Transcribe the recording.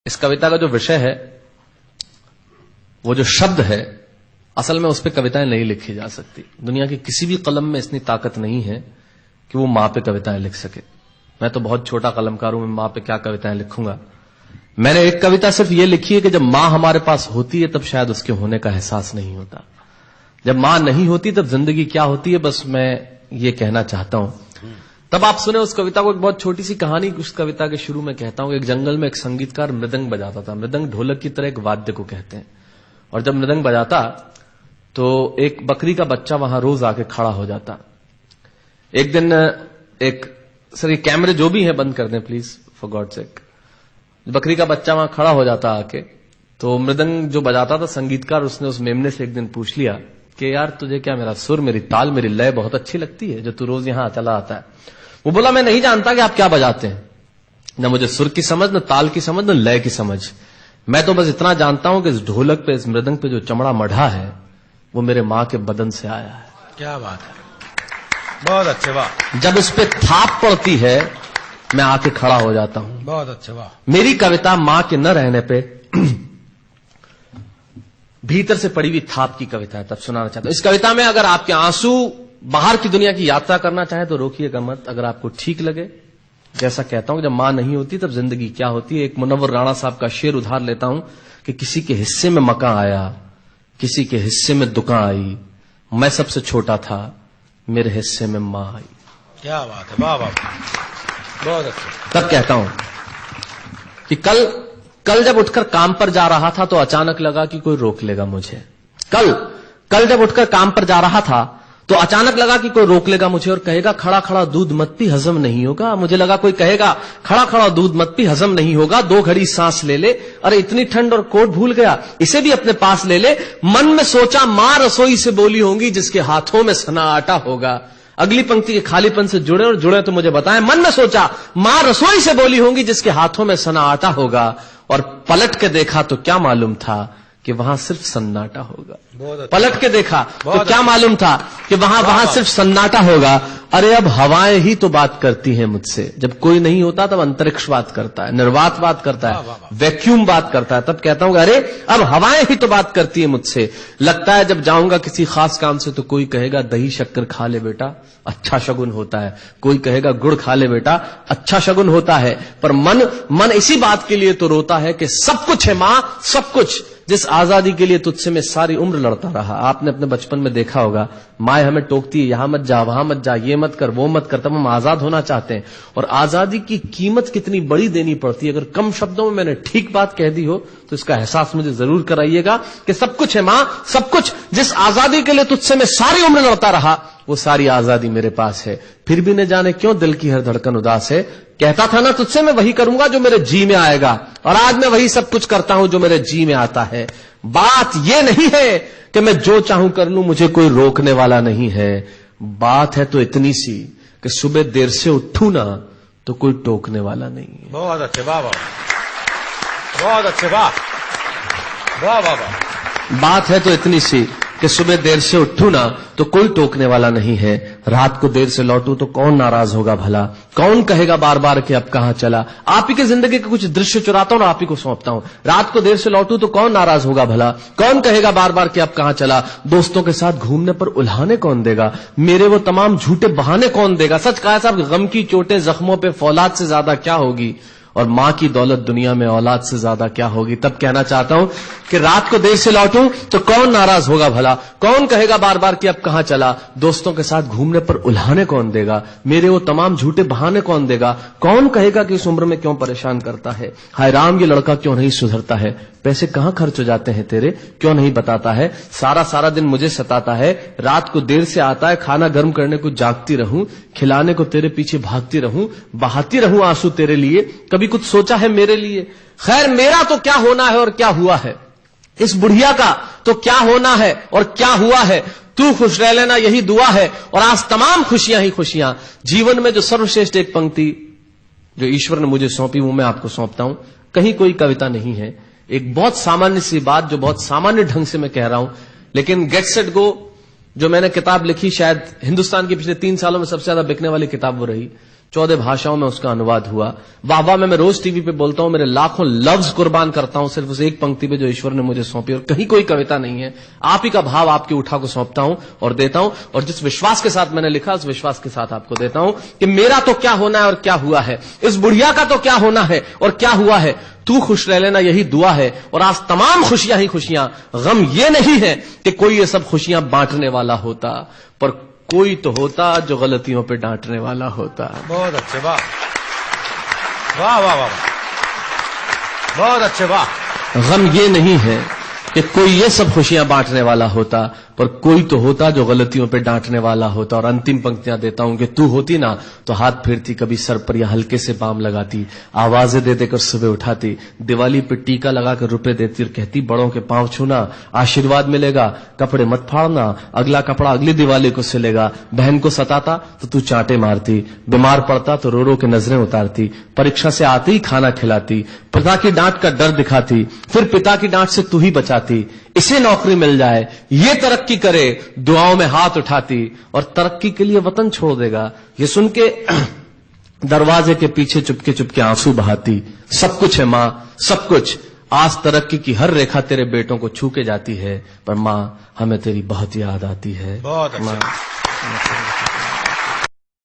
इस कविता का जो विषय है, वो जो शब्द है, असल में उस पर कविताएं नहीं लिखी जा सकती। दुनिया की किसी भी कलम में इतनी ताकत नहीं है कि वो मां पे कविताएं लिख सके। मैं तो बहुत छोटा कलमकार हूं, मैं मां पे क्या कविताएं लिखूंगा। मैंने एक कविता सिर्फ ये लिखी है कि जब मां हमारे पास होती है तब शायद उसके होने का एहसास नहीं होता। जब मां नहीं होती तब जिंदगी क्या होती है, बस मैं ये कहना चाहता हूं। तब आप सुने उस कविता को। एक बहुत छोटी सी कहानी उस कविता के शुरू में कहता हूं। एक जंगल में एक संगीतकार मृदंग बजाता था। मृदंग ढोलक की तरह एक वाद्य को कहते हैं। और जब मृदंग बजाता तो एक बकरी का बच्चा वहां रोज आके खड़ा हो जाता। एक दिन ये कैमरे जो भी है बंद कर दें प्लीज, फॉर गॉड सेक। बकरी का बच्चा वहां खड़ा हो जाता आके, तो मृदंग जो बजाता था संगीतकार, उसने उस मेमने से एक दिन पूछ लिया कि यार तुझे क्या मेरा सुर, मेरी ताल, मेरी लय बहुत अच्छी लगती है जो तू रोज यहां चला आता है। वो बोला मैं नहीं जानता कि आप क्या बजाते हैं, न मुझे सुर की समझ, न ताल की समझ, न लय की समझ। मैं तो बस इतना जानता हूं कि इस ढोलक पे, इस मृदंग पे जो चमड़ा मढ़ा है वो मेरे मां के बदन से आया है। क्या बात है, बहुत अच्छे, वाह। जब उस पे थाप पड़ती है मैं आके खड़ा हो जाता हूं। बहुत अच्छे, वाह। मेरी कविता मां के न रहने पे भीतर से पड़ी हुई थाप की कविता है। तब सुनाना चाहता हूं। इस कविता में अगर आपके आंसू बाहर की दुनिया की यात्रा करना चाहे तो रोकिएगा मत। अगर आपको ठीक लगे, जैसा कहता हूं जब मां नहीं होती तब जिंदगी क्या होती है। एक मुनव्वर राणा साहब का शेर उधार लेता हूं कि किसी के हिस्से में मकान आया, किसी के हिस्से में दुकान आई, मैं सबसे छोटा था, मेरे हिस्से में मां आई। क्या बात है, वाह वाह, बहुत अच्छा। तब कहता हूं कि कल जब उठकर काम पर जा रहा था तो अचानक लगा कि कोई रोक लेगा मुझे। कल जब उठकर काम पर जा रहा था तो अचानक लगा कि कोई रोक लेगा मुझे और कहेगा खड़ा खड़ा दूध मत पी, हजम नहीं होगा। मुझे लगा कोई कहेगा खड़ा खड़ा दूध मत पी, हजम नहीं होगा। 2 घड़ी सांस ले ले, अरे इतनी ठंड और कोट भूल गया, इसे भी अपने पास ले ले। मन में सोचा मां रसोई से बोली होंगी जिसके हाथों में सना आटा होगा। अगली पंक्ति के खालीपन से जुड़े तो मुझे बताएं। मन में सोचा मां रसोई से बोली होंगी जिसके हाथों में सना आटा होगा, और पलट के देखा तो क्या मालूम था कि वहां सिर्फ सन्नाटा होगा। पलट के देखा तो क्या मालूम था कि वहां सिर्फ सन्नाटा होगा। अरे अब हवाएं ही तो बात करती हैं मुझसे। जब कोई नहीं होता तब अंतरिक्ष बात करता है, निर्वात बात करता है, वैक्यूम बात करता है। तब कहता हूं अरे अब हवाएं ही तो बात करती है मुझसे। लगता है जब जाऊंगा किसी खास काम से तो कोई कहेगा दही शक्कर खा ले बेटा, अच्छा शगुन होता है। कोई कहेगा गुड़ खा ले बेटा, अच्छा शगुन होता है। पर मन इसी बात के लिए तो रोता है कि सब कुछ है मां, सब कुछ। जिस आजादी के लिए तुझसे मैं सारी उम्र लड़ता रहा। आपने अपने बचपन में देखा होगा, माए हमें टोकती है, यहां मत जा, वहां मत जा, ये मत कर, वो मत कर। तब हम आजाद होना चाहते हैं। और आजादी की कीमत कितनी बड़ी देनी पड़ती है। अगर कम शब्दों में मैंने ठीक बात कह दी हो तो इसका एहसास मुझे जरूर कराइएगा कि सब कुछ है मां, सब कुछ। जिस आजादी के लिए तुझसे मैं सारी उम्र लड़ता रहा वो सारी आजादी मेरे पास है। फिर भी न जाने क्यों दिल की हर धड़कन उदास है। कहता था ना तुझसे मैं वही करूंगा जो मेरे जी में आएगा, और आज मैं वही सब कुछ करता हूं जो मेरे जी में आता है। बात यह नहीं है कि मैं जो चाहूं कर लूं, मुझे कोई रोकने वाला नहीं है। बात है तो इतनी सी कि सुबह देर से उठूं ना तो कोई टोकने वाला नहीं है। बहुत अच्छे, वाह वाह, बहुत अच्छे, वाह वाह वाह वाह। बात है तो इतनी सी कि सुबह देर से उठूं ना तो कोई टोकने वाला नहीं है। रात को देर से लौटूं तो कौन नाराज होगा भला। कौन कहेगा बार बार कि अब कहां चला। आप ही के जिंदगी के कुछ दृश्य चुराता हूं और आप ही को सौंपता हूं। रात को देर से लौटूं तो कौन नाराज होगा भला। कौन कहेगा बार बार कि अब कहां चला। दोस्तों के साथ घूमने पर उल्हाने कौन देगा। मेरे वो तमाम झूठे बहाने कौन देगा। सच कहा साहब, गम की चोटें जख्मों पे फौलाद से ज्यादा क्या होगी, और मां की दौलत दुनिया में औलाद से ज्यादा क्या होगी। तब कहना चाहता हूं कि रात को देर से लौटूं तो कौन नाराज होगा भला। कौन कहेगा बार बार कि अब कहां चला। दोस्तों के साथ घूमने पर उल्हाने कौन देगा। मेरे वो तमाम झूठे बहाने कौन देगा। कौन कहेगा कि इस उम्र में क्यों परेशान करता है। हाय राम, ये लड़का क्यों नहीं सुधरता है। पैसे कहां खर्च हो जाते हैं तेरे, क्यों नहीं बताता है। सारा दिन मुझे सताता है। रात को देर से आता है, खाना गर्म करने को जागती रहूं, खिलाने को तेरे पीछे भागती रहूं, बहाती रहूं आंसू तेरे लिए। कभी कुछ सोचा है मेरे लिए। खैर मेरा तो क्या होना है और क्या हुआ है। इस बुढ़िया का तो क्या होना है और क्या हुआ है। तू खुश रह लेना यही दुआ है, और आज तमाम खुशियां ही खुशियां। जीवन में जो सर्वश्रेष्ठ एक पंक्ति जो ईश्वर ने मुझे सौंपी वो मैं आपको सौंपता हूं। कहीं कोई कविता नहीं है, एक बहुत सामान्य सी बात जो बहुत सामान्य ढंग से मैं कह रहा हूं। लेकिन गेट सेट गो जो मैंने किताब लिखी, शायद हिंदुस्तान के पिछले 3 सालों में सबसे ज्यादा बिकने वाली किताब वो रही। 14 भाषाओं में उसका अनुवाद हुआ। वाह वाह में मैं रोज टीवी पे बोलता हूं, मेरे लाखों लफ्ज कुर्बान करता हूं सिर्फ उस एक पंक्ति पे जो ईश्वर ने मुझे सौंपी, और कहीं कोई कविता नहीं है, आप ही का भाव आपकी उठा को सौंपता हूं और देता हूं, और जिस विश्वास के साथ मैंने लिखा उस विश्वास के साथ आपको देता हूं कि मेरा तो क्या होना है और क्या हुआ है, इस बुढ़िया का तो क्या होना है और क्या हुआ है, तू खुश रह लेना यही दुआ है। और आज तमाम खुशियां ही खुशियां, गम ये नहीं है कि कोई ये सब खुशियां बांटने वाला होता, पर कोई तो होता जो गलतियों पे डांटने वाला होता। बहुत अच्छे, वाह वाह वाह वाह, बहुत अच्छे, वाह। गम ये नहीं है कि कोई ये सब खुशियां बांटने वाला होता, पर कोई तो होता जो गलतियों पे डांटने वाला होता। और अंतिम पंक्तियां देता हूं कि तू होती ना तो हाथ फेरती कभी सर पर या हल्के से बाम लगाती, आवाजें दे देकर सुबह उठाती, दिवाली पे टीका लगाकर रुपए देती और कहती बड़ों के पांव छूना आशीर्वाद मिलेगा, कपड़े मत फाड़ना अगला कपड़ा अगली दिवाली को सिलेगा, बहन को सताता तो तू चांटे मारती, बीमार पड़ता तो रो रो के नजरें उतारती, परीक्षा से आते ही खाना खिलाती, पिता की डांट का डर दिखाती, फिर पिता की डांट से तू ही बचाती, इसे नौकरी मिल जाए ये तरक्की करे दुआओं में हाथ उठाती, और तरक्की के लिए वतन छोड़ देगा ये सुन के दरवाजे के पीछे चुपके चुपके आंसू बहाती। सब कुछ है मां, सब कुछ, आज तरक्की की हर रेखा तेरे बेटों को छू के जाती है, पर मां हमें तेरी बहुत याद आती है। बहुत अच्छा।